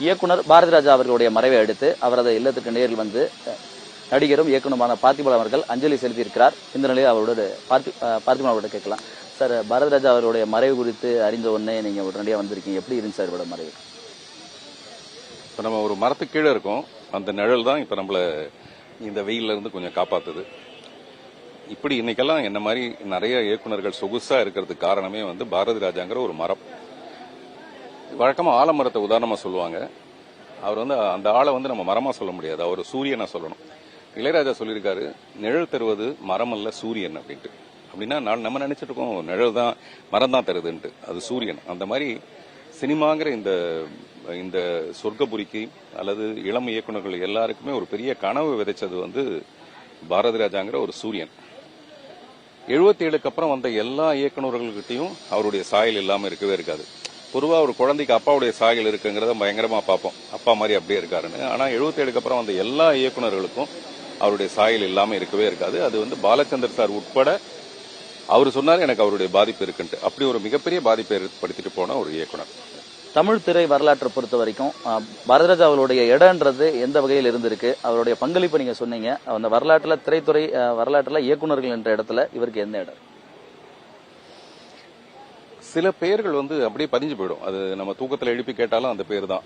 இயக்குனர் பாரதிராஜா அவர்களுடைய மறைவை அடுத்து அவரது இல்லத்துக்கு நேரில் வந்து நடிகரும் இயக்குனருமான பார்த்திபன் அவர்கள் அஞ்சலி செலுத்தியிருக்கிறார். இந்த நிலையில் அவரோட பார்த்திபன் அவரோட கேட்கலாம். சார், பாரதிராஜா அவருடைய மறைவு குறித்து அறிந்த உடனே நீங்க உடனடியாக வந்திருக்கீங்க. எப்படி இருந்துச்சு சார் இவரோட மறைவு? இப்போ நம்ம ஒரு மரத்துக்கு கீழே இருக்கோம். அந்த நிழல் தான் இப்போ நம்மள இந்த வெயில்ல இருந்து கொஞ்சம் காப்பாத்துது. இப்படி இன்னைக்கெல்லாம் என்ன மாதிரி நிறைய இயக்குநர்கள் சொகுசா இருக்கிறதுக்கு காரணமே வந்து பாரதி ராஜாங்கிற ஒரு மரம். வழக்கமா ஆலமரத்தை உதாரணமா சொல்லுவாங்க. அவர் வந்து அந்த ஆளை வந்து நம்ம மரமா சொல்ல முடியாது, அவர் சூரியனா சொல்லணும். இளையராஜா சொல்லியிருக்காரு, நிழல் தருவது மரம் அல்ல சூரியன் அப்படின்ட்டு. அப்படின்னா நம்ம நினைச்சிட்டு இருக்கோம் நிழல் தான் மரம் தான் தருதுன்ட்டு, அது சூரியன். அந்த மாதிரி சினிமாங்கிற இந்த சொர்க்கபுரிக்கு அல்லது இளம் இயக்குநர்கள் எல்லாருக்குமே ஒரு பெரிய கனவு விதைச்சது வந்து பாரதி ராஜாங்கிற ஒரு சூரியன். 77க்கு அப்புறம் வந்த எல்லா இயக்குநர்கள்கிட்டையும் அவருடைய சாயல் இல்லாம இருக்கவே இருக்காது. பொதுவா ஒரு குழந்தைக்கு அப்பாவுடைய சாயல் இருக்குங்கிறத பயங்கரமா பார்ப்போம், அப்பா மாதிரி அப்படியே இருக்காருன்னு. ஆனா 77க்கு அப்புறம் வந்த எல்லா இயக்குநர்களுக்கும் அவருடைய சாயல் இல்லாம இருக்கவே இருக்காது. அது வந்து பாலச்சந்தர் சார் உட்பட அவர் சொன்னார் எனக்கு அவருடைய பாதிப்பு இருக்குன்ட்டு. அப்படி ஒரு மிகப்பெரிய பாதிப்பை ஏற்படுத்திட்டு போன ஒரு இயக்குனர். தமிழ் திரை வரலாற்றை பொறுத்த வரைக்கும் பாரதிராஜா அவருடைய இடம்ன்றது எந்த வகையில் இருந்திருக்கு? அவருடைய பங்களிப்பு நீங்க சொன்னீங்க, அந்த வரலாற்றுல திரைத்துறை வரலாற்றுல இயக்குநர்கள் என்ற இடத்துல இவருக்கு எந்த இடம்? சில பெயர்கள் வந்து அப்படியே பதிஞ்சு போயிடும். அது நம்ம தூக்கத்தில் எழுப்பி கேட்டாலும் அந்த பேர் தான்.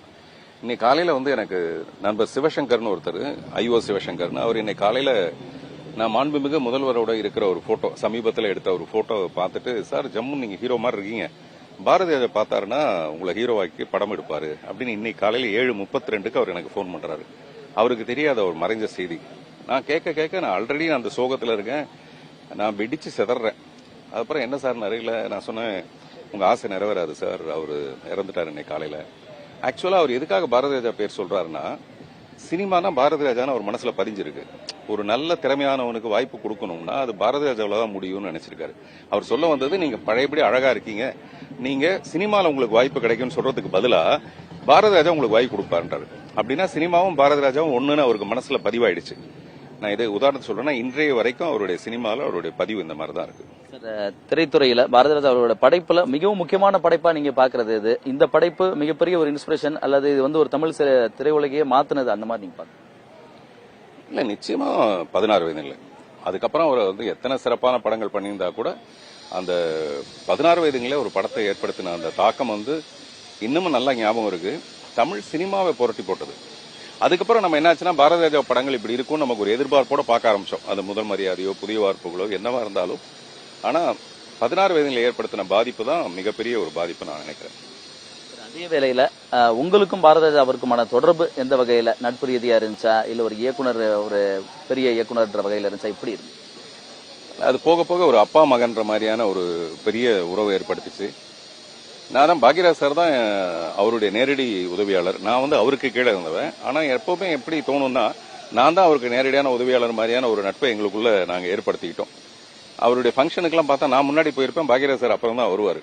இன்னைக்கு காலையில வந்து எனக்கு நண்பர் சிவசங்கர்னு ஒருத்தர், ஐஓ சிவசங்கர்னு, அவர் இன்னைக்கு காலையில நான் மாண்புமிகு முதல்வரோட இருக்கிற ஒரு போட்டோ, சமீபத்தில் எடுத்த ஒரு போட்டோ பார்த்துட்டு, சார் ஜம்மு நீங்க ஹீரோ மாதிரி இருக்கீங்க, பாரதிராஜா பார்த்தாருன்னா உங்களை ஹீரோவாக்கி படம் எடுப்பாரு அப்படின்னு இன்னைக்கு காலையில 7:32க்கு அவர் எனக்கு போன் பண்றாரு. அவருக்கு தெரியாத ஒரு மறைஞ்ச செய்தி. நான் கேட்க நான் ஆல்ரெடி அந்த சோகத்துல இருக்கேன், நான் வெடிச்சு சிதறேன். அதுக்கப்புறம் என்ன சார் நிறையில நான் சொன்னேன், உங்க ஆசை நிறைவேறாது சார், அவரு இறந்துட்டாரு இன்னைக்கு காலையில. ஆக்சுவலா அவர் எதுக்காக பாரதிராஜா பேர் சொல்றாருன்னா, சினிமானா பாரதிராஜான்னு அவர் மனசுல பதிஞ்சிருக்கு. ஒரு நல்ல திறமையானவனுக்கு வாய்ப்பு கொடுக்கணும்னா அது பாரதிராஜாவில தான் முடியும்னு நினைச்சிருக்காரு. அவர் சொல்ல வந்தது, நீங்க பழையபடி அழகா இருக்கீங்க, நீங்க சினிமால உங்களுக்கு வாய்ப்பு கிடைக்கும்னு சொல்றதுக்கு பதிலா பாரதிராஜா உங்களுக்கு வாய்ப்பு கொடுப்பாருன்றாரு. அப்படின்னா சினிமாவும் பாரதிராஜாவும் ஒண்ணுன்னு அவருக்கு மனசுல பதிவாயிடுச்சு. நான் இதை உதாரணத்துக்கு சொல்றேன்னா, இன்றைய வரைக்கும் அவருடைய சினிமால அவருடைய பதிவு இந்த மாதிரி தான் இருக்கு. திரைத்துறையில பாரதிராஜா அவரோட படைப்புல மிகவும் முக்கியமான படைப்பா நீங்க பாக்குறது இது? இந்த படைப்பு மிகப்பெரிய ஒரு இன்ஸ்பிரேஷன் அல்லது இது வந்து ஒரு தமிழ் திரையுலகையே மாத்தினது அந்த மாதிரி நீங்க பாக்க? இல்ல, நிச்சயமா 16 வயதுல. அதுக்கப்புறம் அவர் வந்து எத்தனை சிறப்பான படங்கள் பண்ணியிருந்தா கூட அந்த 16 வயதுங்களே ஒரு படத்தை ஏற்படுத்தின அந்த தாக்கம் வந்து இன்னமும் நல்லா ஞாபகம் இருக்கு. தமிழ் சினிமாவை புரட்டி போட்டது. அதுக்கப்புறம் நம்ம என்னாச்சுன்னா, பாரதிராஜா படங்கள் இப்படி இருக்கும் நமக்கு ஒரு எதிர்பார்ப்போட பார்க்க ஆரம்பிச்சோம். அது முதல் மரியாதையோ புதிய வார்ப்புகளோ என்னவா இருந்தாலும். ஆனா 16 வயதில் ஏற்படுத்தின பாதிப்பு தான் மிகப்பெரிய ஒரு பாதிப்பு நான் நினைக்கிறேன். அதே வேளையில உங்களுக்கும் பாரதிராஜா அவருக்குமான தொடர்பு எந்த வகையில? நட்பு ரீதியா இருந்துச்சா, இல்ல ஒரு இயக்குனர், ஒரு பெரிய இயக்குனர் வகையில இருந்துச்சா? இப்படி இருக்கு அது போக போக ஒரு அப்பா மகன்ற மாதிரியான ஒரு பெரிய உறவு ஏற்படுத்திச்சு. நான் தான் பாக்யராஜ் சார் தான் அவருடைய நேரடி உதவியாளர். நான் வந்து அவருக்கு கீழே இருந்தவன். ஆனா எப்பவுமே எப்படி தோணும்னா, நான் தான் அவருக்கு நேரடியான உதவியாளர் மாதிரியான ஒரு நட்பை எங்களுக்குள்ள நாங்க ஏற்படுத்திக்கிட்டோம். அவருடைய ஃபங்க்ஷனுக்கெல்லாம் பார்த்தா நான் முன்னாடி போயிருப்பேன், பாக்யராஜ் சார் அப்புறம் தான் வருவாரு.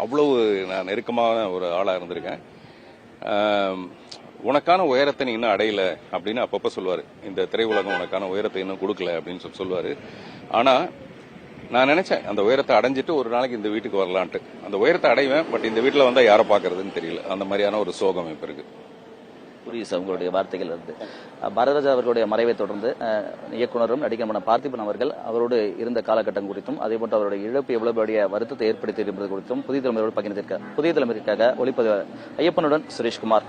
அவ்வளவு நான் நெருக்கமான ஒரு ஆளா இருந்திருக்கேன். உனக்கான உயரத்தை நீ இன்னும் அடையல அப்படின்னு அப்பப்ப சொல்லுவாரு. இந்த திரையுலகம் உனக்கான உயரத்தை இன்னும் கொடுக்கல அப்படின்னு சொல்லுவாரு. ஆனா நான் நினைச்சேன் அந்த உயரத்தை அடைஞ்சிட்டு ஒரு நாளைக்கு இந்த வீட்டுக்கு வரலான்ட்டு. அந்த உயரத்தை அடைவேன், பட் இந்த வீட்டுல வந்தா யாரை பாக்குறதுன்னு தெரியல. அந்த மாதிரியான ஒரு சோகம் இப்ப இருக்கு. புரியுது சார் உங்களுடைய வார்த்தைகள் இருந்து. பாரதிராஜா அவர்களுடைய மறைவை தொடர்ந்து இயக்குனரும் நடிகருமான பார்த்திபன் அவர்கள் அவரோடு இருந்த காலகட்டம் குறித்தும், அதே போன்று அவருடைய இழப்பு எவ்வளவு வருத்தத்தை ஏற்படுத்தி இருப்பது குறித்தும் புதிய தலைமுறையோடு பகிர்ந்திருக்கார். புதிய தலைமுறைக்காக ஒளிப்பதிவு ஐயப்பனுடன் சுரேஷ்குமார்.